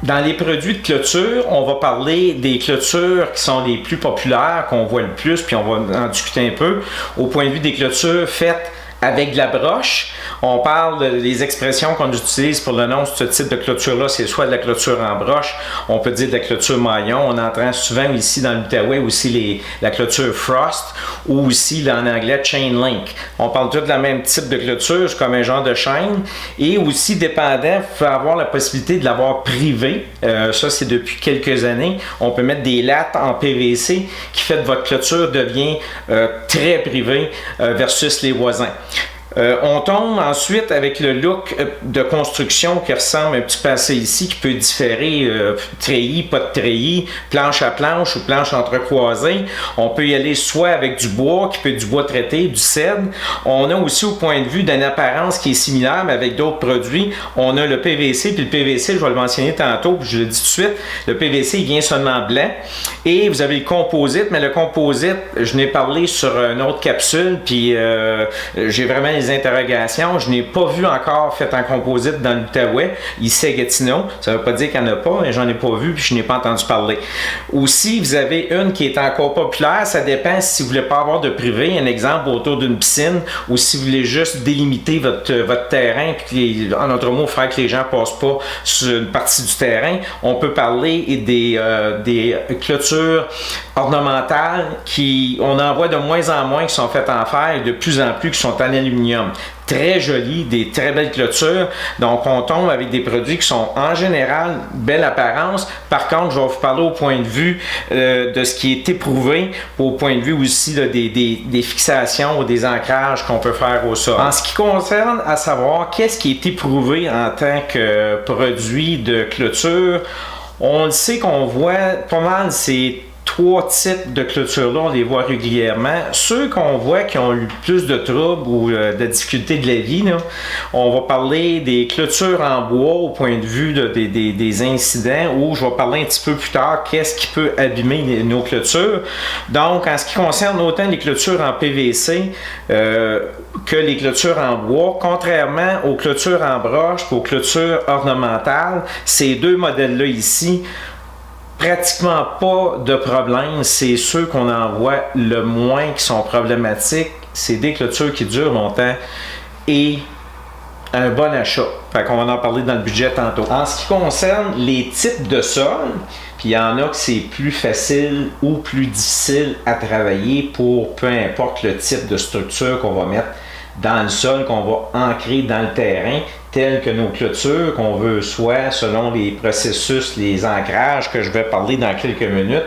Dans les produits de clôture, on va parler des clôtures qui sont les plus populaires, qu'on voit le plus, puis on va en discuter un peu. Au point de vue des clôtures faites avec de la broche, on parle des expressions qu'on utilise pour le nom de ce type de clôture-là, c'est soit de la clôture en broche, on peut dire de la clôture maillon, on entend souvent ici dans l'Outaouais aussi la clôture frost, ou aussi en anglais chain link. On parle tous de la même type de clôture, c'est comme un genre de chaîne, et aussi dépendant, vous pouvez avoir la possibilité de l'avoir privé, ça c'est depuis quelques années, on peut mettre des lattes en PVC qui fait que votre clôture devient très privée versus les voisins. On tombe ensuite avec le look de construction qui ressemble un petit peu à ça ici, qui peut différer treillis, pas de treillis, planche à planche ou planche entrecroisée. On peut y aller soit avec du bois, qui peut être du bois traité, du cèdre. On a aussi au point de vue d'une apparence qui est similaire, mais avec d'autres produits. On a le PVC, puis le PVC, je vais le mentionner tantôt, puis je le dis tout de suite, le PVC il vient seulement blanc. Et vous avez le composite, mais le composite, je n'ai parlé sur une autre capsule, puis j'ai vraiment les interrogations. Je n'ai pas vu encore fait en composite dans l'Outaouais, ici à Gatineau. Ça ne veut pas dire qu'il n'y en a pas, mais j'en ai pas vu puis je n'ai pas entendu parler. Aussi, vous avez une qui est encore populaire. Ça dépend si vous voulez pas avoir de privé. Un exemple autour d'une piscine ou si vous voulez juste délimiter votre terrain puis en autre mot, faire que les gens ne passent pas sur une partie du terrain. On peut parler des clôtures ornementales on en voit de moins en moins qui sont faites en fer et de plus en plus qui sont en aluminium. Très jolies, des très belles clôtures. Donc, on tombe avec des produits qui sont en général belle apparence. Par contre, je vais vous parler au point de vue de ce qui est éprouvé, au point de vue aussi là, des fixations ou des ancrages qu'on peut faire au sol. En ce qui concerne à savoir qu'est-ce qui est éprouvé en tant que produit de clôture, on le sait qu'on voit pas mal ces trois types de clôtures-là, on les voit régulièrement. Ceux qu'on voit qui ont eu plus de troubles ou de difficultés de la vie, là, on va parler des clôtures en bois au point de vue des incidents, ou je vais parler un petit peu plus tard qu'est-ce qui peut abîmer nos clôtures. Donc, en ce qui concerne autant les clôtures en PVC que les clôtures en bois, contrairement aux clôtures en broche et aux clôtures ornementales, ces deux modèles-là ici, pratiquement pas de problème. C'est ceux qu'on en voit le moins qui sont problématiques. C'est des clôtures qui durent longtemps et un bon achat. Fait qu'on va en parler dans le budget tantôt. En ce qui concerne les types de sol, puis il y en a que c'est plus facile ou plus difficile à travailler pour peu importe le type de structure qu'on va mettre dans le sol, qu'on va ancrer dans le terrain, telles que nos clôtures, qu'on veut soit, selon les processus, les ancrages que je vais parler dans quelques minutes,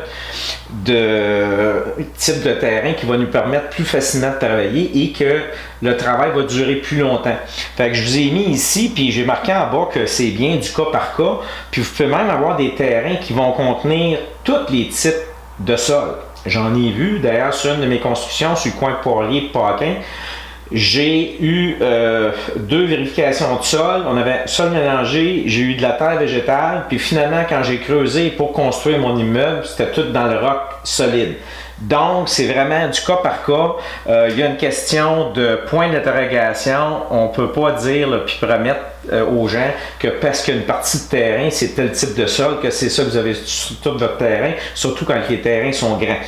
de type de terrain qui va nous permettre plus facilement de travailler et que le travail va durer plus longtemps. Fait que je vous ai mis ici, puis j'ai marqué en bas que c'est bien du cas par cas, puis vous pouvez même avoir des terrains qui vont contenir tous les types de sol. J'en ai vu, d'ailleurs, sur une de mes constructions, sur le coin de Poirier et Paquin, j'ai eu 2 vérifications de sol. On avait sol mélangé, j'ai eu de la terre végétale, puis finalement, quand j'ai creusé pour construire mon immeuble, c'était tout dans le roc solide. Donc, c'est vraiment du cas par cas. Il y a une question de point d'interrogation. On ne peut pas dire puis promettre aux gens que parce qu'une partie de terrain, c'est tel type de sol, que c'est ça que vous avez sur tout votre terrain, surtout quand les terrains sont grands.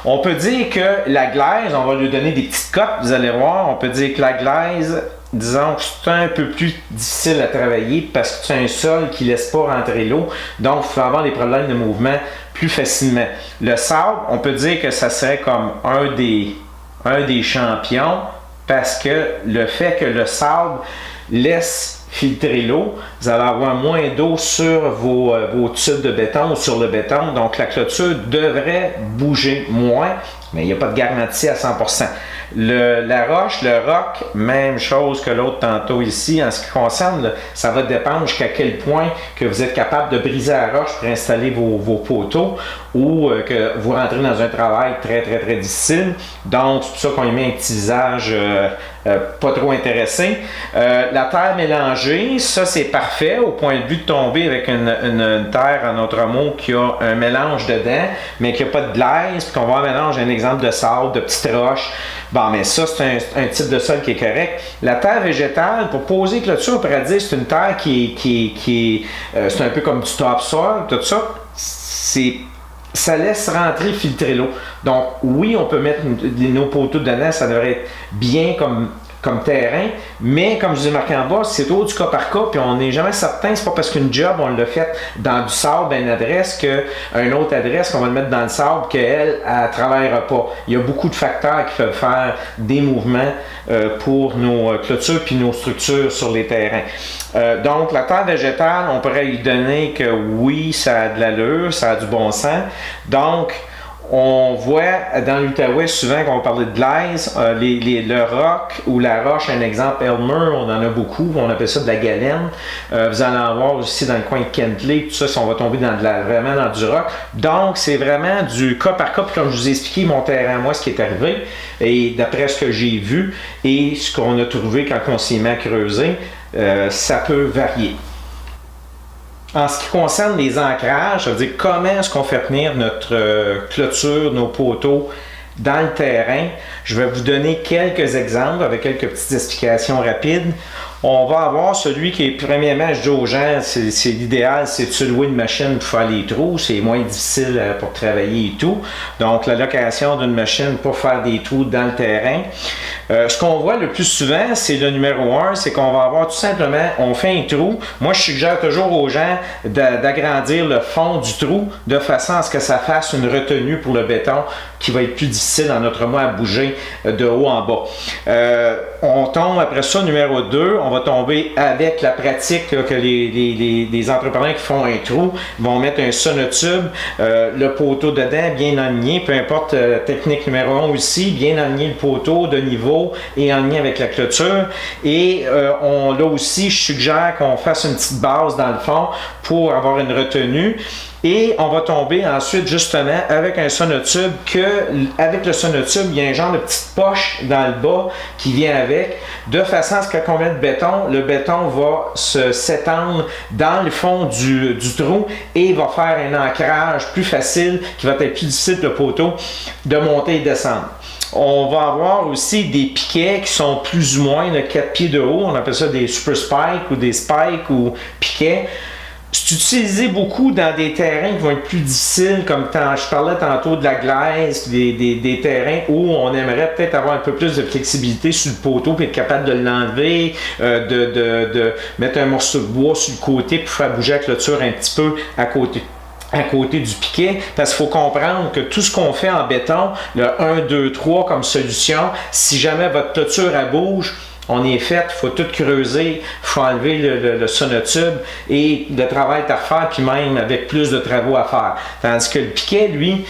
On peut dire que la glaise, on va lui donner des petites cotes, vous allez voir, on peut dire que la glaise, disons que c'est un peu plus difficile à travailler parce que c'est un sol qui ne laisse pas rentrer l'eau, donc il faut avoir des problèmes de mouvement plus facilement. Le sable, on peut dire que ça serait comme un des champions parce que le fait que le sable laisse filtrer l'eau, vous allez avoir moins d'eau sur vos tubes de béton ou sur le béton, donc la clôture devrait bouger moins, mais il n'y a pas de garantie à 100%. La roche, le roc, même chose que l'autre tantôt ici. En ce qui concerne, ça va dépendre jusqu'à quel point que vous êtes capable de briser la roche pour installer vos poteaux ou que vous rentrez dans un travail très très très difficile. Donc, c'est pour ça qu'on y met un petit visage pas trop intéressé. La terre mélangée, ça c'est parfait au point de vue de tomber avec une terre, en autre mot, qui a un mélange dedans, mais qui n'a pas de glaise, puis qu'on va un mélange, un exemple de sable, de petites roches. Bon, mais ça, c'est un type de sol qui est correct. La terre végétale, pour poser clôture, on pourrait dire c'est une terre c'est un peu comme du topsoil, tout ça. Ça laisse rentrer, filtrer l'eau. Donc, oui, on peut mettre nos poteaux dedans, ça devrait être bien comme terrain, mais comme je vous ai marqué en bas, c'est toujours du cas par cas, puis on n'est jamais certain, c'est pas parce qu'une job, on l'a fait dans du sable, une adresse, qu'une autre adresse qu'on va le mettre dans le sable, qu'elle, elle ne travaillera pas. Il y a beaucoup de facteurs qui peuvent faire des mouvements pour nos clôtures puis nos structures sur les terrains. Donc, la terre végétale, on pourrait lui donner que oui, ça a de l'allure, ça a du bon sens. Donc, on voit dans l'Outaouais souvent quand on parlait de glaise, le roc ou la roche, un exemple, Elmer, on en a beaucoup, on appelle ça de la galène. Vous allez en voir aussi dans le coin de Kentley, tout ça, si on va tomber vraiment dans du roc. Donc, c'est vraiment du cas par cas, puis comme je vous ai expliqué mon terrain, moi, ce qui est arrivé, et d'après ce que j'ai vu et ce qu'on a trouvé quand on s'est mis à creuser, ça peut varier. En ce qui concerne les ancrages, ça veut dire comment est-ce qu'on fait tenir notre clôture, nos poteaux dans le terrain, je vais vous donner quelques exemples avec quelques petites explications rapides. On va avoir celui qui est, premièrement, je dis aux gens, c'est l'idéal, c'est de se louer une machine pour faire les trous, c'est moins difficile pour travailler et tout. Donc, la location d'une machine pour faire des trous dans le terrain. Ce qu'on voit le plus souvent, c'est le numéro 1, c'est qu'on va avoir tout simplement, on fait un trou. Moi, je suggère toujours aux gens d'agrandir le fond du trou de façon à ce que ça fasse une retenue pour le béton qui va être plus difficile en notre mot à bouger de haut en bas. On tombe après ça, numéro 2, on va tomber avec la pratique là, que les entrepreneurs qui font un trou vont mettre un sonotube, le poteau dedans bien aligné, peu importe technique numéro 1 aussi, bien aligner le poteau de niveau et aligné avec la clôture. Et là aussi, je suggère qu'on fasse une petite base dans le fond pour avoir une retenue. Et on va tomber ensuite justement avec un sonotube avec le sonotube, il y a un genre de petite poche dans le bas qui vient avec, de façon à ce que quand on met le béton va s'étendre dans le fond du trou et va faire un ancrage plus facile, qui va être plus difficile pour le poteau de monter et descendre. On va avoir aussi des piquets qui sont plus ou moins de 4 pieds de haut, on appelle ça des super spikes ou des spikes ou piquets. C'est utilisé beaucoup dans des terrains qui vont être plus difficiles, comme je parlais tantôt de la glaise, des terrains où on aimerait peut-être avoir un peu plus de flexibilité sur le poteau et être capable de l'enlever, de mettre un morceau de bois sur le côté pour faire bouger la clôture un petit peu à côté du piquet, parce qu'il faut comprendre que tout ce qu'on fait en béton, le 1, 2, 3 comme solution, si jamais votre clôture elle bouge, on est fait, il faut tout creuser, il faut enlever le sonotube et le travail est à refaire, puis même avec plus de travaux à faire. Tandis que le piquet, lui,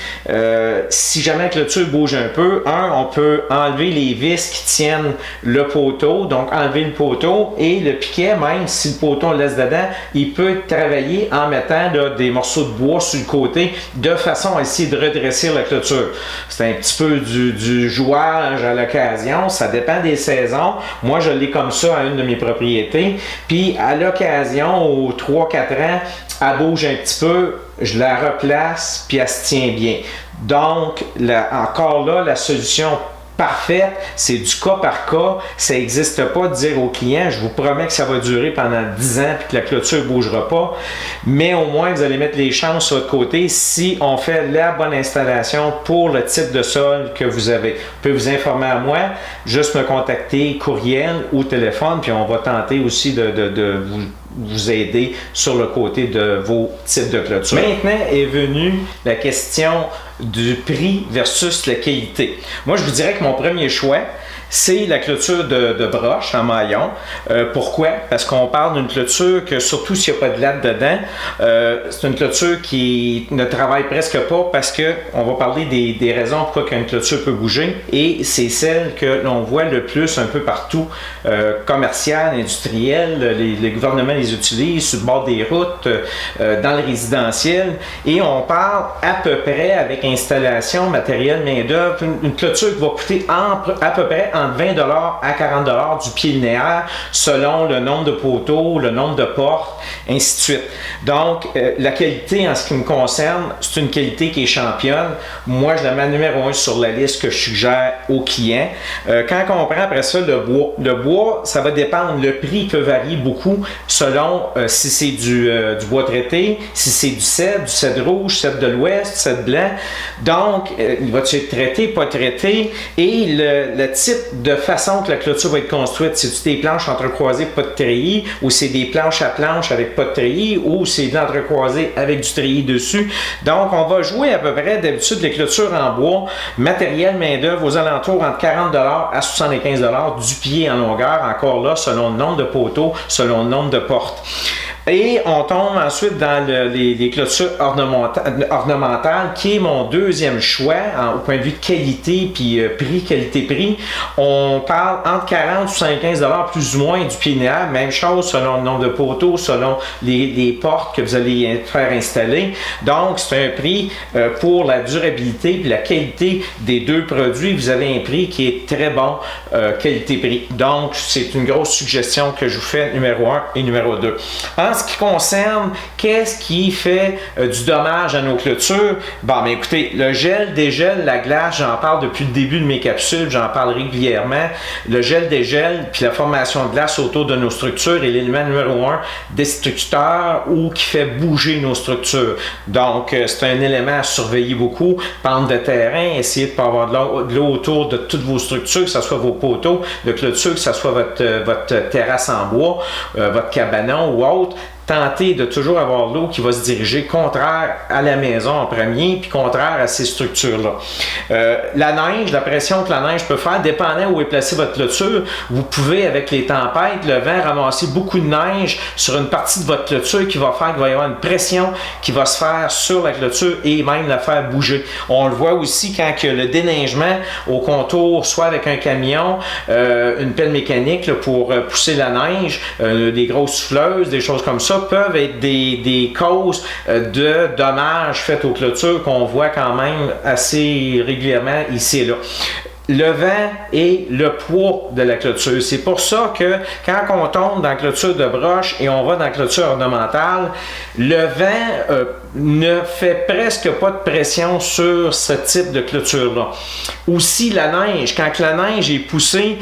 si jamais la clôture bouge un peu, on peut enlever les vis qui tiennent le poteau, donc enlever le poteau, et le piquet, même si le poteau on le laisse dedans, il peut travailler en mettant là, des morceaux de bois sur le côté, de façon à essayer de redresser la clôture. C'est un petit peu du jouage à l'occasion, ça dépend des saisons. Moi, je l'ai comme ça à une de mes propriétés. Puis, à l'occasion, aux 3-4 ans, elle bouge un petit peu, je la replace, puis elle se tient bien. Donc, encore là, la solution parfaite, c'est du cas par cas. Ça n'existe pas de dire au client, je vous promets que ça va durer pendant 10 ans puis que la clôture ne bougera pas. Mais au moins, vous allez mettre les chances sur votre côté si on fait la bonne installation pour le type de sol que vous avez. Vous pouvez vous informer à moi, juste me contacter courriel ou téléphone, puis on va tenter aussi de vous aider sur le côté de vos types de clôture. Maintenant est venue la question du prix versus la qualité. Moi, je vous dirais que mon premier choix, c'est la clôture de broche en maillon. Pourquoi? Parce qu'on parle d'une clôture que, surtout s'il n'y a pas de latte dedans, c'est une clôture qui ne travaille presque pas parce qu'on va parler des raisons pourquoi une clôture peut bouger, et c'est celle que l'on voit le plus un peu partout, commerciale, industrielle, les gouvernements les utilisent sur le bord des routes, dans le résidentiel, et on parle à peu près avec installation, matériel, main-d'œuvre, une clôture qui va coûter à peu près entre 20 à 40 du pied linéaire selon le nombre de poteaux, le nombre de portes, ainsi de suite. Donc, la qualité en ce qui me concerne, c'est une qualité qui est championne. Moi, je la mets numéro 1 sur la liste que je suggère aux clients. Quand on prend après ça le bois, ça va dépendre. Le prix peut varier beaucoup selon si c'est du bois traité, si c'est du cèdre rouge, cèdre de l'Ouest, cèdre blanc. Donc, il va être traité, pas traité, et le type de façon que la clôture va être construite. C'est-tu des planches entrecroisées, pas de treillis, ou c'est des planches à planches avec pas de treillis, ou c'est de l'entrecroisé avec du treillis dessus. Donc, on va jouer à peu près d'habitude les clôtures en bois, matériel, main-d'œuvre aux alentours entre 40 à 75 du pied en longueur, encore là, selon le nombre de poteaux, selon le nombre de portes. Et on tombe ensuite dans les clôtures ornementales, qui est mon deuxième choix au point de vue de qualité puis prix, qualité-prix. On parle entre 40 ou 75 plus ou moins du pied linéaire. Même chose selon le nombre de poteaux, selon les portes que vous allez faire installer. Donc, c'est un prix pour la durabilité et la qualité des deux produits. Vous avez un prix qui est très bon, qualité-prix. Donc, c'est une grosse suggestion que je vous fais, numéro 1 et numéro 2. En ce qui concerne qu'est-ce qui fait du dommage à nos clôtures, bon, mais écoutez, le gel, dégel, la glace, j'en parle depuis le début de mes capsules, j'en parle régulièrement. Le gel, dégel, puis la formation de glace autour de nos structures est l'élément numéro 1 destructeur ou qui fait bouger nos structures. Donc, c'est un élément à surveiller beaucoup. Pente de terrain, essayez de ne pas avoir de l'eau autour de toutes vos structures, que ce soit vos poteaux de clôture, que ce soit votre terrasse en bois, votre cabanon ou autre. Tenter de toujours avoir l'eau qui va se diriger contraire à la maison en premier, puis contraire à ces structures-là. La neige, la pression que la neige peut faire, dépendant où est placée votre clôture, vous pouvez, avec les tempêtes, le vent, ramasser beaucoup de neige sur une partie de votre clôture qui va faire qu'il va y avoir une pression qui va se faire sur la clôture et même la faire bouger. On le voit aussi quand il y a le déneigement au contour, soit avec un camion, une pelle mécanique là, pour pousser la neige, des grosses souffleuses, des choses comme ça, peuvent être des causes de dommages faits aux clôtures qu'on voit quand même assez régulièrement ici et là. Le vent et le poids de la clôture. C'est pour ça que quand on tombe dans la clôture de broche et on va dans la clôture ornementale, le vent ne fait presque pas de pression sur ce type de clôture-là. Aussi, la neige, quand la neige est poussée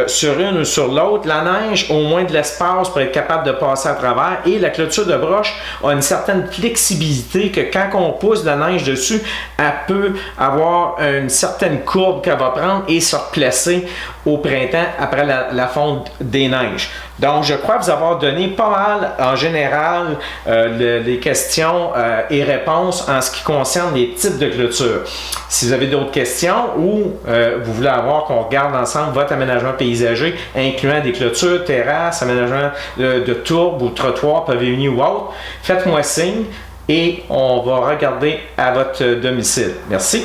sur une ou sur l'autre, la neige a au moins de l'espace pour être capable de passer à travers, et la clôture de broche a une certaine flexibilité que quand on pousse de la neige dessus, elle peut avoir une certaine courbe qu'elle va prendre et se replacer au printemps après la fonte des neiges. Donc, je crois vous avoir donné pas mal, en général, les questions et réponses en ce qui concerne les types de clôture. Si vous avez d'autres questions ou vous voulez avoir qu'on regarde ensemble votre aménagement paysager, incluant des clôtures, terrasses, aménagement de tourbe ou trottoir, pavillonnier ou autre, faites-moi signe et on va regarder à votre domicile. Merci.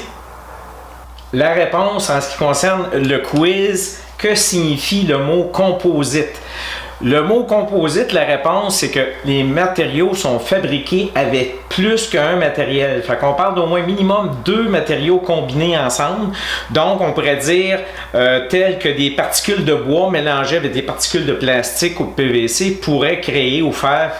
La réponse en ce qui concerne le quiz, que signifie le mot composite? Le mot composite, la réponse, c'est que les matériaux sont fabriqués avec plus qu'un matériel. Fait qu'on parle d'au moins minimum 2 matériaux combinés ensemble. Donc, on pourrait dire tels que des particules de bois mélangées avec des particules de plastique ou de PVC pourraient créer ou faire,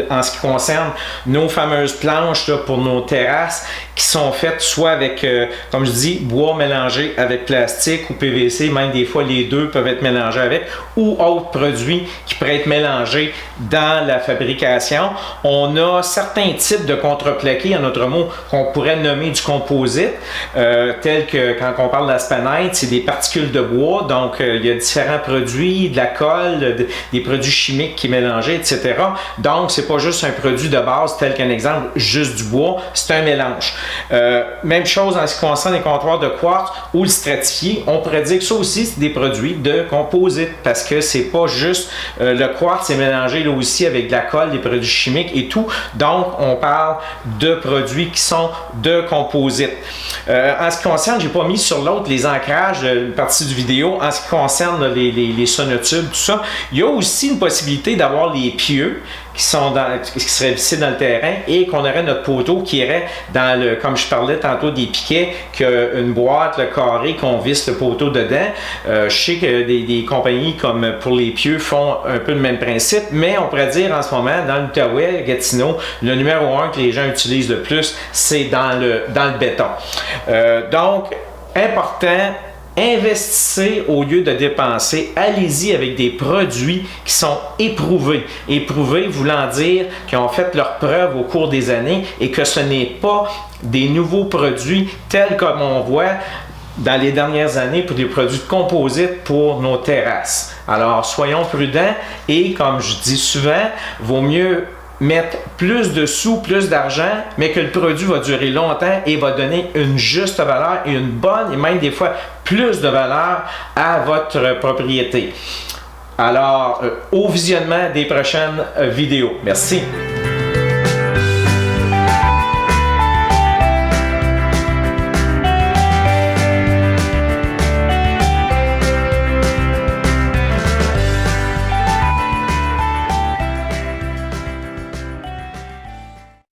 en ce qui concerne nos fameuses planches là, pour nos terrasses, qui sont faites soit avec, comme je dis, bois mélangé avec plastique ou PVC, même des fois les deux peuvent être mélangés avec, ou autres produits qui pourraient être mélangés dans la fabrication. On a certains types de contreplaqué, en autre mot, qu'on pourrait nommer du composite, tel que quand on parle d'aspenite, c'est des particules de bois, donc il y a différents produits, de la colle, des produits chimiques qui sont mélangés, etc. Donc, c'est pas juste un produit de base, tel qu'un exemple, juste du bois, c'est un mélange. Même chose en ce qui concerne les comptoirs de quartz ou le stratifié, on pourrait dire que ça aussi, c'est des produits de composite, parce que c'est pas juste le quartz, c'est mélangé là aussi avec de la colle, des produits chimiques et tout, donc on parle de produits qui sont de composite. En ce qui concerne, j'ai pas mis sur l'autre les ancrages, une partie du vidéo, en ce qui concerne les sonotubes, tout ça, il y a aussi une possibilité d'avoir les pieux qui seraient vissés dans le terrain et qu'on aurait notre poteau qui irait dans le, comme je parlais tantôt des piquets, qu'une boîte le carré qu'on visse le poteau dedans. Je sais que des compagnies comme pour les pieux font un peu le même principe, mais on pourrait dire en ce moment, dans l'Outaouais, Gatineau, le numéro 1 que les gens utilisent le plus, c'est dans le béton. Donc, important, investissez au lieu de dépenser. Allez-y avec des produits qui sont éprouvés. Éprouvés voulant dire qu'ils ont fait leur preuve au cours des années et que ce n'est pas des nouveaux produits tels comme on voit dans les dernières années pour des produits de composite pour nos terrasses. Alors, soyons prudents et, comme je dis souvent, vaut mieux mettre plus de sous, plus d'argent, mais que le produit va durer longtemps et va donner une juste valeur et une bonne et même des fois plus de valeur à votre propriété. Alors, au visionnement des prochaines vidéos. Merci.